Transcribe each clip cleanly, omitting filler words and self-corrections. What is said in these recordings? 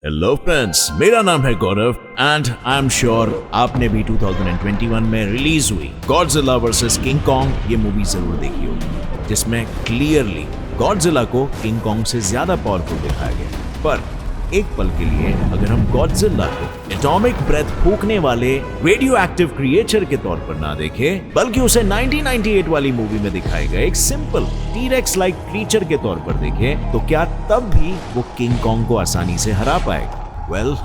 Hello friends, मेरा नाम है गौरव एंड आई एम श्योर आपने भी 2021 में रिलीज हुई गॉडजिला वर्सेस किंग कॉन्ग ये मूवी जरूर देखी होगी, जिसमें क्लियरली गॉडजिला को किंग कॉन्ग से ज्यादा पावरफुल दिखाया गया। पर एक पल के लिए अगर हम गॉडजिला को एटॉमिक ब्रेथ फूंकने वाले रेडियो एक्टिव क्रिएचर के तौर पर ना देखें, बल्कि उसे 1998 वाली मूवी में दिखाए गए एक सिंपल टीरेक्स लाइक क्रीचर के तौर पर देखें, तो क्या तब भी वो किंग कॉन्ग को आसानी से हरा पाएगा? वेल,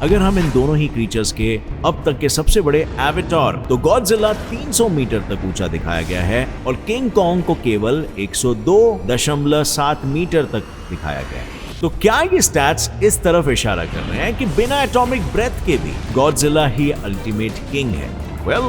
अगर हम इन दोनों ही क्रीचर्स के अब तक के सबसे बड़े एवेटार तो गॉडजिला 300 मीटर तक ऊंचा दिखाया गया है और किंग कॉन्ग को केवल 102.7 मीटर तक दिखाया गया है। तो क्या ये स्टैट्स इस तरफ इशारा कर रहे हैं कि बिना एटॉमिक ब्रेथ के भी गॉडजिला ही अल्टीमेट किंग है? वेल,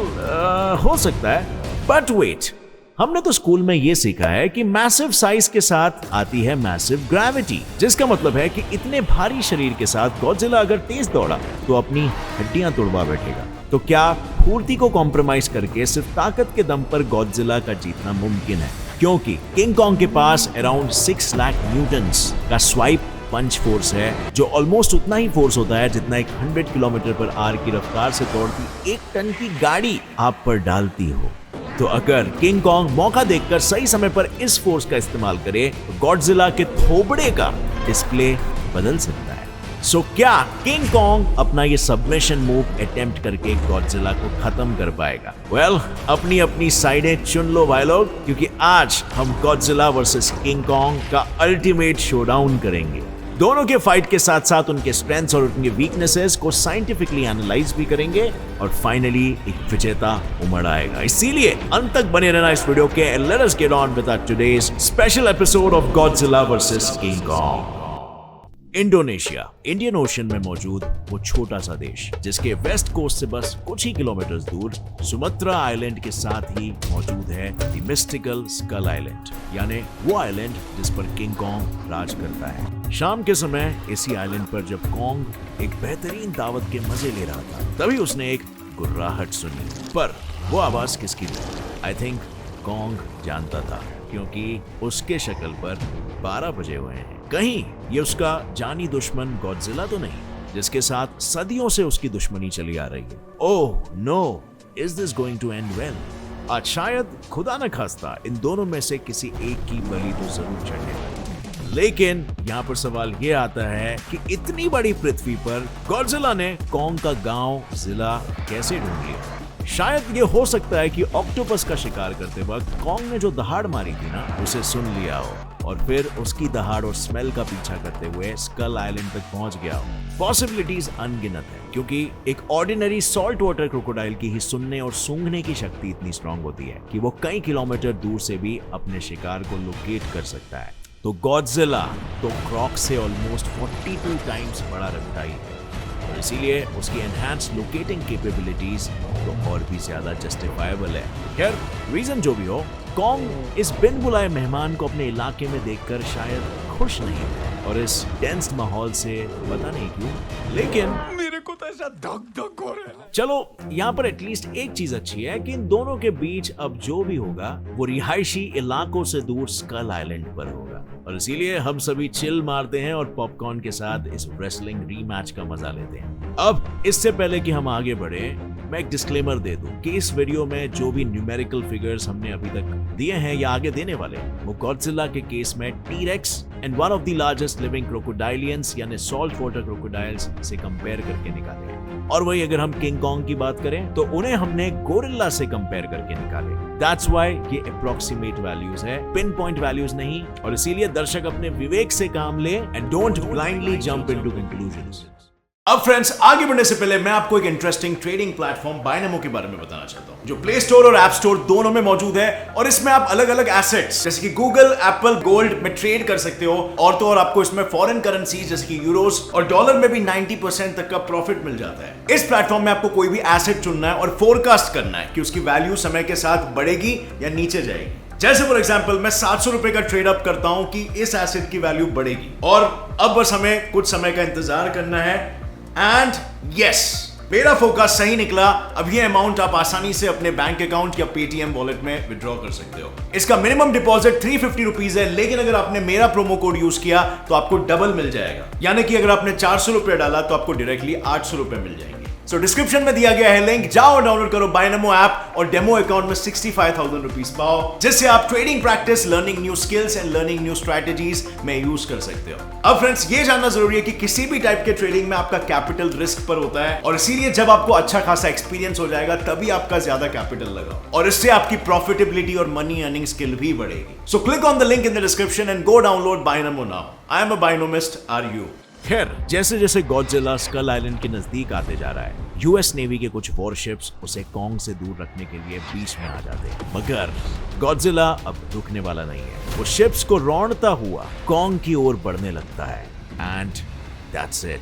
हो सकता है, बट वेट, हमने तो स्कूल में ये सीखा है कि मैसिव साइज के साथ आती है मैसिव ग्रेविटी, जिसका मतलब है कि इतने भारी शरीर के साथ गॉडजिला अगर तेज दौड़ा तो अपनी हड्डियां तोड़वा बैठेगा। तो क्या फुर्ती को कॉम्प्रोमाइज करके सिर्फ ताकत के दम पर गॉडजिला का जीतना मुमकिन है? क्योंकि किंग कॉन्ग के पास अराउंड 6 लाख न्यूटन्स का स्वाइप पंच फोर्स है, जो ऑलमोस्ट उतना ही फोर्स होता है जितना एक 100 किलोमीटर पर आवर की रफ्तार से दौड़ती 1 टन की गाड़ी आप पर डालती हो। तो अगर किंग कॉन्ग मौका देखकर सही समय पर इस फोर्स का इस्तेमाल करे तो गॉडजिला के थोबड़े का डिस्प्ले बदल सकता है। सो क्या किंग कॉन्ग अपना ये सबमिशन मूव अटेम्प्ट करके गॉडजिला को खत्म कर पाएगा? वेल, अपनी अपनी साइडें चुन लो भाई लोग, क्योंकि आज हम गॉडजिला वर्सेस किंग कॉन्ग का अल्टीमेट शोडाउन करेंगे। दोनों के फाइट के साथ साथ उनके स्ट्रेंथ्स और उनके वीकनेसेस को साइंटिफिकली एनालाइज भी करेंगे और फाइनली एक विजेता उमड़ आएगा। इसीलिए अंत तक बने रहना इस वीडियो के। Let us get on with today's special episode of Godzilla versus king Kong. Indonesia Indian ocean में मौजूद वो छोटा सा देश, जिसके वेस्ट कोस्ट से बस कुछ ही किलोमीटर दूर सुमात्रा आइलैंड के साथ ही मौजूद है द मिस्टिकल स्कल आइलैंड, यानी वो आइलैंड जिस पर किंग कॉन्ग राज करता है। शाम के समय इसी आइलैंड पर जब कॉन्ग एक बेहतरीन दावत के मजे ले रहा था, तभी उसने एक गुर्राहट सुनी। पर वो आवाज किसकी थी? आई थिंक कॉन्ग जानता था, क्योंकि उसके शक्ल पर 12 बजे हुए हैं। कहीं ये उसका जानी दुश्मन गॉडजिला तो नहीं, जिसके साथ सदियों से उसकी दुश्मनी चली आ रही है? Oh no, is this going to end well? आज शायद खुदा न खास्ता इन दोनों में से किसी एक की बलि तो जरूर चढ़ने वाली। लेकिन यहाँ पर सवाल ये आता है कि इतनी बड़ी पृथ्वी पर गॉडजिला ने कॉन्ग का गांव जिला कैसे ढूंढ लिया? शायद ये हो सकता है कि ऑक्टोपस का शिकार करते वक्त कॉन्ग ने जो दहाड़ मारी थी ना, उसे सुन लिया हो और फिर उसकी दहाड़ और स्मेल का पीछा करते हुए स्कल आइलैंड तक पहुंच गया हो। पॉसिबिलिटीज अनगिनत है, क्योंकि एक ऑर्डिनरी सॉल्ट वाटर क्रोकोडाइल की ही सुनने और सूंघने की शक्ति इतनी स्ट्रांग होती है कि वो कई किलोमीटर दूर से भी अपने शिकार को लोकेट कर सकता है। तो गॉडजिला तो क्रॉक से ऑलमोस्ट 42 टाइम्स बड़ा रेप्टाइल है, और इसीलिए उसकी एनहांस्ड लोकेटिंग कैपेबिलिटीज तो और भी ज्यादा जस्टिफाइबल है। खैर, रीजन जो भी हो, कॉन्ग इस बिन बुलाए मेहमान को अपने इलाके में देखकर शायद खुश नहीं है, और इस टेंस माहौल से पता नहीं क्यों, लेकिन मेरे को तो ऐसा धक धक हो रहा है। चलो, यहाँ पर एटलीस्ट एक चीज अच्छी है कि इन दोनों के बीच अब जो भी होगा वो रिहायशी इलाकों से दूर स्कल आइलैंड पर होगा, और इसीलिए हम सभी चिल मारते हैं और पॉपकॉर्न के साथ इस रेसलिंग रीमैच का मजा लेते हैं। अब इससे पहले कि हम आगे बढ़े, मैं एक डिस्क्लेमर दे दूं कि इस वीडियो में जो भी न्यूमेरिकल फिगर्स हमने अभी तक दिए हैं या आगे देने वाले, वो गॉडजिला के केस में T rex and one of the largest living crocodilians यानी सॉल्ट वाटर क्रोकोडाइल्स से कंपेयर करके निकाले हैं। और वही अगर हम किंग कॉन्ग की बात करें तो उन्हें हमने गोरिल्ला से कंपेयर करके निकाले। दैट्स व्हाई ये अप्रॉक्सीमेट वैल्यूज है, पिन पॉइंट वैल्यूज नहीं, और इसीलिए दर्शक अपने विवेक से काम ले and don't blindly jump into conclusions. अब फ्रेंड्स, आगे बढ़ने से पहले मैं आपको एक इंटरेस्टिंग ट्रेडिंग प्लेटफॉर्म बायनमो के बारे में बताना चाहता हूं, जो प्ले स्टोर और ऐप स्टोर दोनों में मौजूद है, और इसमें आप अलग अलग एसेट्स जैसे कि गूगल, एप्पल, गोल्ड में ट्रेड कर सकते हो, और तो और आपको इसमें फॉरेन करेंसी जैसे कि यूरोस और डॉलर में भी 90% तक का प्रॉफिट मिल जाता है। इस प्लेटफॉर्म में आपको कोई भी एसेट चुनना है और फोरकास्ट करना है कि उसकी वैल्यू समय के साथ बढ़ेगी या नीचे जाएगी। जैसे फॉर एग्जांपल, मैं 700 रुपए का ट्रेड अप करता हूं कि इस एसेट की वैल्यू बढ़ेगी, और अब बस हमें कुछ समय का इंतजार करना है, एंड यस, मेरा फोकस सही निकला। अब ये अमाउंट आप आसानी से अपने बैंक अकाउंट या पेटीएम वॉलेट में विड्रॉ कर सकते हो। इसका मिनिमम डिपॉजिट 350 रुपीज है, लेकिन अगर आपने मेरा प्रोमो कोड यूज किया तो आपको डबल मिल जाएगा, यानी कि अगर आपने 400 रुपए डाला तो आपको डायरेक्टली 800 रुपए मिल जाएंगे। सो डिस्क्रिप्शन में दिया गया है लिंक, जाओ डाउनलोड करो बायनमो ऐप और डेमो अकाउंट में 65,000 रुपीज पाओ, जिससे आप trading practice, learning new skills and learning new strategies में यूज कर सकते हो। अब फ्रेंड्स, ये जानना जरूरी है कि किसी भी टाइप के ट्रेडिंग में आपका कैपिटल रिस्क पर होता है, और इसीलिए जब आपको अच्छा खासा एक्सपीरियंस हो जाएगा तभी आपका ज्यादा कैपिटल लगाओ, और इससे आपकी प्रॉफिटेबिलिटी और मनी अर्निंग स्किल भी बढ़ेगी। So click on the link in the description and go download Binomo now. I am a Binomist, are you? खैर, जैसे जैसे गॉडजिला स्कल आइलैंड के नजदीक आते जा रहा है, यूएस नेवी के कुछ वॉरशिप्स उसे कॉन्ग से दूर रखने के लिए बीच में आ जाते हैं, मगर गॉडजिला अब रुकने वाला नहीं है। वो शिप्स को रौंदता हुआ कॉन्ग की ओर बढ़ने लगता है, एंड दैट्स इट।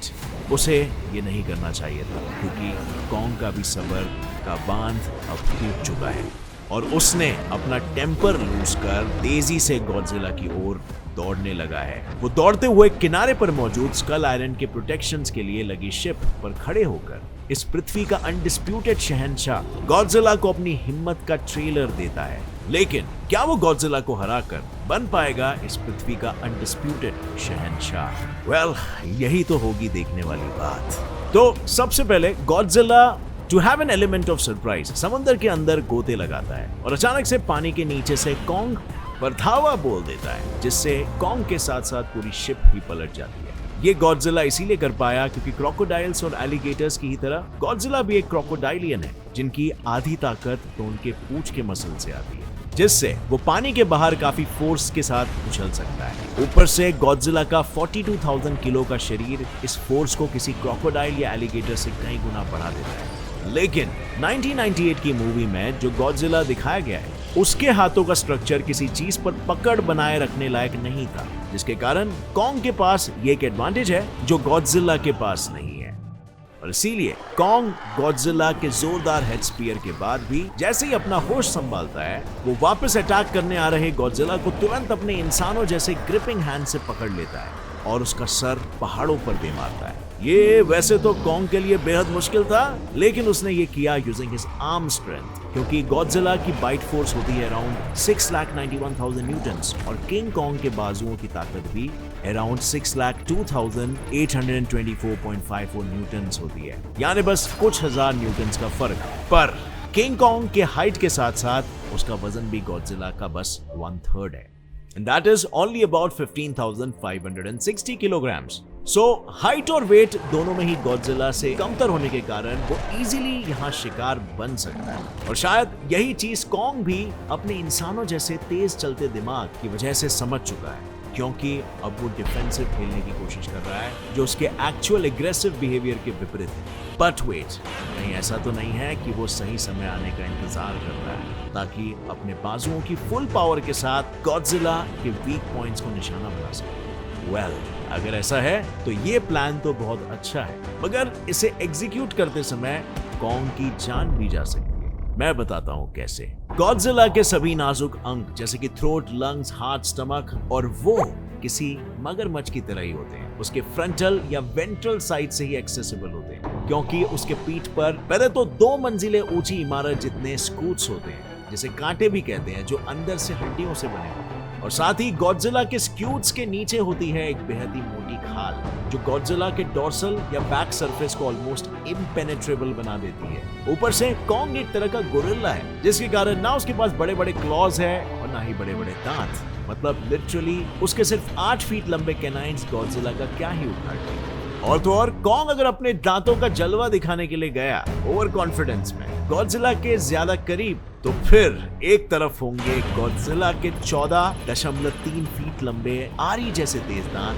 उसे ये नहीं करना चाहिए था, क्योंकि कॉन्ग का भी सब्र का बांध अब टूट चुका है, और उसने अपना टेम्पर लूज कर तेजी से गॉडजिला की ओर दौड़ने लगा है। वो दौड़ते हुए किनारे पर मौजूद स्कल आइलैंड के प्रोटेक्शंस के लिए लगी शिप पर खड़े होकर इस पृथ्वी का अनडिस्प्यूटेड शहंशाह गॉडजिला को अपनी हिम्मत का ट्रेलर देता है। लेकिन क्या वो गॉडजिला को हराकर बन पाएगा इस पृथ्वी का अनडिस्प्यूटेड शहंशाह? वेल, यही तो होगी देखने वाली बात। तो सबसे पहले Godzilla, to have an element of surprise, समंदर के अंदर गोते लगाता है और अचानक से पानी के नीचे से कॉन्ग पर धावा बोल देता है, जिससे कॉन्ग के साथ साथ पूरी शिप भी पलट जाती है। ये गॉडजिला इसीलिए कर पाया क्योंकि क्रोकोडाइल्स और एलिगेटर्स की ही तरह गॉडजिला भी एक क्रोकोडाइलियन है, जिनकी आधी ताकत तो उनके पूंछ के मसल से आती है, जिससे वो पानी के बाहर काफी फोर्स के साथ उछल सकता है। ऊपर से गॉडजिला का 42,000 किलो का शरीर इस फोर्स को किसी क्रोकोडाइल या एलिगेटर से कई गुना बढ़ा देता है। लेकिन 1998 की मूवी में जो गॉडजिला दिखाया गया है, उसके हाथों का स्ट्रक्चर किसी चीज पर पकड़ बनाए रखने लायक नहीं था, जिसके कारण कॉन्ग के पास ये एक एडवांटेज है जो गॉडजिला के पास नहीं है। और इसीलिए कॉन्ग गॉडजिला के जोरदार हेड स्पीयर के बाद भी जैसे ही अपना होश संभालता है, वो वापस अटैक करने आ रहे गॉडजिला को तुरंत अपने इंसानों जैसे ग्रिपिंग हैंड से पकड़ लेता है और उसका सर पहाड़ों पर दे मारता है। ये वैसे तो कॉन्ग के लिए बेहद मुश्किल था, लेकिन उसने ये किया यूजिंग हिज आर्म स्ट्रेंथ, क्योंकि गॉडजिला की बाइट फोर्स होती है अराउंड 6,91,000 न्यूटन्स और किंग कॉन्ग के बाजुओं की ताकत भी अराउंड 6,02,824.54 न्यूटन्स होती है, यानी बस कुछ हजार न्यूटन्स का फर्क। पर किंग कॉन्ग के हाइट के साथ साथ उसका वजन भी गॉडजिला का बस 1/3 है, and that is only about 15,560 kilograms. So height और वेट दोनों में ही गॉडजिला से कमतर होने के कारण वो इजीली यहाँ शिकार बन सकता है, और शायद यही चीज कॉन्ग भी अपने इंसानों जैसे तेज चलते दिमाग की वजह से समझ चुका है, क्योंकि अब वो डिफेंसिव खेलने की कोशिश कर रहा है जो उसके एक्चुअल एग्रेसिव बिहेवियर के विपरीत है। बट वेट, कहीं ऐसा तो नहीं है कि वो सही समय आने का इंतजार कर रहा है ताकि अपने बाजुओं की फुल पावर के साथ गॉडजिला के वीक पॉइंट्स को निशाना बना सके? वेल, अगर ऐसा है तो ये प्लान तो बहुत अच्छा है, मगर इसे एग्जीक्यूट करते समय कॉन्ग की जान भी जा सकती है। मैं बताता हूँ कैसे। गॉडजिला के सभी नाजुक अंग जैसे कि थ्रोट, लंग्स, हार्ट, स्टमक और वो किसी मगरमच्छ की तरह ही होते हैं। उसके फ्रंटल या वेंट्रल साइड से ही एक्सेसिबल होते हैं, क्योंकि उसके पीठ पर पहले तो 2 मंजिलें ऊंची इमारत जितने स्कूट्स होते हैं, जिसे कांटे भी कहते हैं, जो अंदर से हड्डियों से बने होते हैं। और साथ ही गॉडजिला के स्क्यूट्स के नीचे होती है एक बेहद ही मोटी खाल, जो गॉडजिला के डोर्सल या बैक सरफेस को ऑलमोस्ट इम्पेनेट्रेबल बना देती है। ऊपर से कॉन्ग एक तरह का गोरिल्ला है, जिसके कारण ना उसके पास बड़े बड़े क्लॉज है और ना ही बड़े बड़े दांत। मतलब लिटरली उसके सिर्फ 8 फीट लंबे कैनाइन्स गॉडजिला का क्या ही उखाड़ देंगे। और तो और कॉन्ग अगर अपने दांतों का जलवा दिखाने के लिए गया ओवर कॉन्फिडेंस में गॉडजिला के ज्यादा करीब, तो फिर एक तरफ होंगे गॉडजिला के 14.3 फीट लंबे आरी जैसे तेज दांत,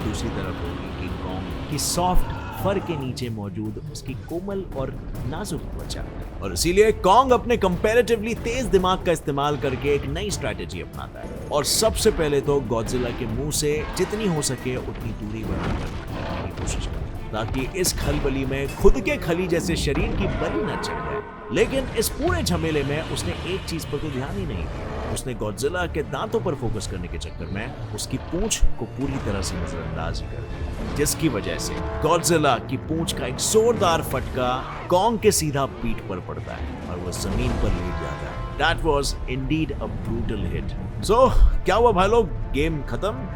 दूसरी तरफ होगी किंग कॉन्ग की सॉफ्ट फर के नीचे मौजूद उसकी कोमल और नाजुक त्वचा। और इसीलिए कॉन्ग अपने कंपैरेटिवली तेज दिमाग का इस्तेमाल करके एक नई स्ट्रैटेजी अपनाता है, और सबसे पहले तो गॉडजिला के मुंह से जितनी हो सके उतनी दूरी बनाकर रखने की कोशिश करता है। ताकि इस खलबली में खुद के खली जैसे शरीर की बलि न चढ़ जाए। लेकिन इस पूरे झमेले में उसने एक चीज पर तो ध्यान ही नहीं दिया। उसने गॉडजिला के दांतों पर फोकस करने के चक्कर में उसकी पूंछ को पूरी तरह से नजरअंदाज ही कर दिया, जिसकी वजह से गॉडजिला की पूंछ का एक जोरदार फटका कॉन्ग के सीधा पीठ पर पड़ता है और वो जमीन पर लेट जाता है। That was indeed a brutal hit. So, क्या हुआ भाई लोग, गेम खत्म?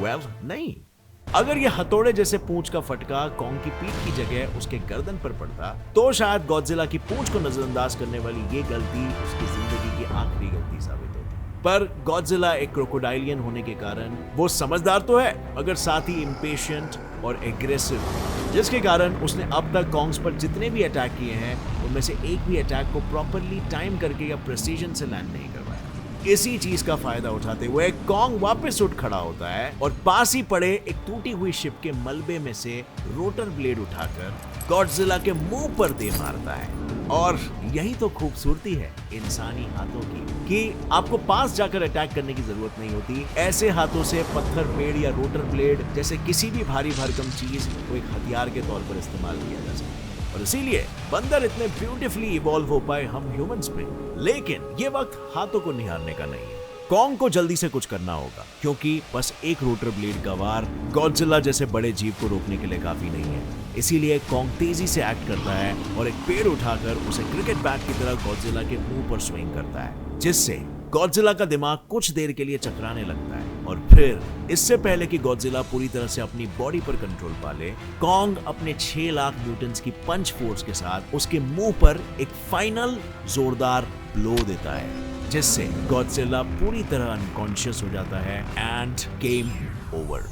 Well, नहीं। अगर ये हथौड़े जैसे पूंछ का फटका कॉन्ग की पीठ की जगह उसके गर्दन पर पड़ता तो शायद गॉडजिला की पूंछ को नजरअंदाज करने वाली ये गलती उसकी जिंदगी की आखिरी गलती साबित होती। पर गॉडजिला एक क्रोकोडाइलियन होने के कारण वो समझदार तो है मगर साथ ही इम्पेशेंट और एग्रेसिव, जिसके कारण उसने अब तक कॉन्ग्स पर जितने भी अटैक किए हैं उनमें से एक भी अटैक को प्रॉपरली टाइम करके या प्रेसिजन से लैंड नहीं करवाया। इसी चीज का फायदा उठाते हुए कॉन्ग वापस उठ खड़ा होता है और पास ही पड़े एक टूटी हुई शिप के मलबे में से रोटर ब्लेड उठाकर गॉडजिला के मुंह पर दे मारता है। और यही तो खूबसूरती है इंसानी हाथों की कि आपको पास जाकर अटैक करने की जरूरत नहीं होती। ऐसे हाथों से पत्थर, पेड़ या रोटर ब्लेड जैसे किसी भी भारी भरकम चीज को एक हथियार के तौर पर इस्तेमाल किया जा सकता है और इसीलिए बंदर इतने ब्यूटीफुली इवॉल्व हो पाए हम ह्यूमंस में। लेकिन ये वक्त हाथों को निहारने का नहीं है। कॉन्ग को जल्दी से कुछ करना होगा क्योंकि बस एक रोटर ब्लेड का वार गॉडजिला जैसे बड़े जीव को रोकने के लिए काफी नहीं है। इसीलिए कॉन्ग तेजी से एक्ट करता है और एक पेड़ उठाकर उसे क्रिकेट बैट की तरह गॉडजिला के मुंह पर स्विंग करता है, जिससे गॉडजिला का दिमाग कुछ देर के लिए चकराने लगता है और फिर इससे पहले कि गॉडजिला पूरी तरह से अपनी बॉडी पर कंट्रोल पा ले, कॉन्ग अपने 6 लाख न्यूटन्स की पंच फोर्स के साथ उसके मुंह पर एक फाइनल जोरदार ब्लो देता है, जिससे गॉडजिला पूरी तरह अनकॉन्शियस हो जाता है एंड गेम ओवर।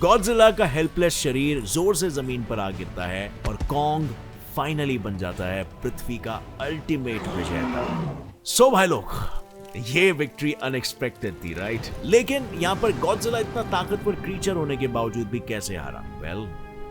गॉडजिला का हेल्पलेस शरीर जोर से जमीन पर आ गिरता है और कॉन्ग फाइनली बन जाता है पृथ्वी का अल्टीमेट विजेता। सो भाई लोग, ये विक्ट्री अनएक्सपेक्टेड थी, राइट? लेकिन यहाँ पर गॉडजिला इतना ताकतवर क्रीचर होने के बावजूद भी कैसे हारा? वेल,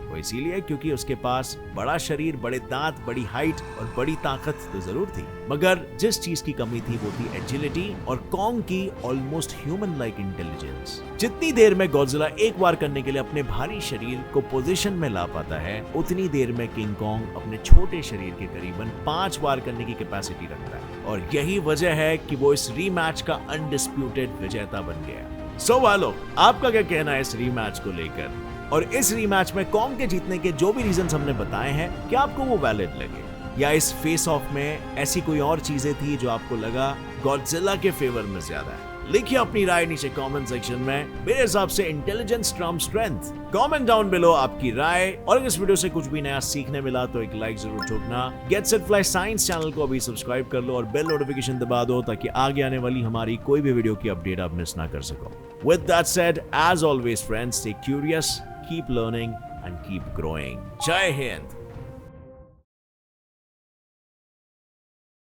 वो इसीलिए क्योंकि उसके पास बड़ा शरीर, बड़े दांत, बड़ी हाइट और बड़ी ताकत तो जरूर थी, मगर जिस चीज की कमी थी वो थी एजिलिटी और कॉन्ग की ऑलमोस्ट ह्यूमन लाइक इंटेलिजेंस। जितनी देर में गॉडजिला एक वार करने के लिए अपने भारी शरीर को पोजीशन में ला पाता है, उतनी देर में किंग कॉन्ग अपने छोटे शरीर के करीबन 5 वार करने की कैपेसिटी रखता है और यही वजह है कि वो इस रीमैच का अनडिस्प्यूटेड विजेता बन गया। सो वालों, आपका क्या कहना है इस रीमैच को लेकर? और इस रीमैच में कॉन्ग के जीतने के जो भी रीजंस हमने बताए हैं, क्या आपको वो वैलिड लगे? या इस फेस ऑफ में ऐसी कोई और चीजें थी जो आपको लगा गॉडजिला के फेवर में ज्यादा है? लिखिए अपनी राय नीचे कमेंट सेक्शन में। मेरे हिसाब से intelligence Trump strength. Comment down below आपकी राय। और अगर इस वीडियो से कुछ भी नया सीखने मिला तो एक लाइक जरूर ठोकना। Get set fly science channel को अभी सब्सक्राइब कर लो और बेल नोटिफिकेशन दबा दो ताकि आगे आने वाली हमारी कोई भी वीडियो की अपडेट आप मिस ना कर सको। With that said, as always friends, stay curious, keep learning and keep growing. Jai Hind!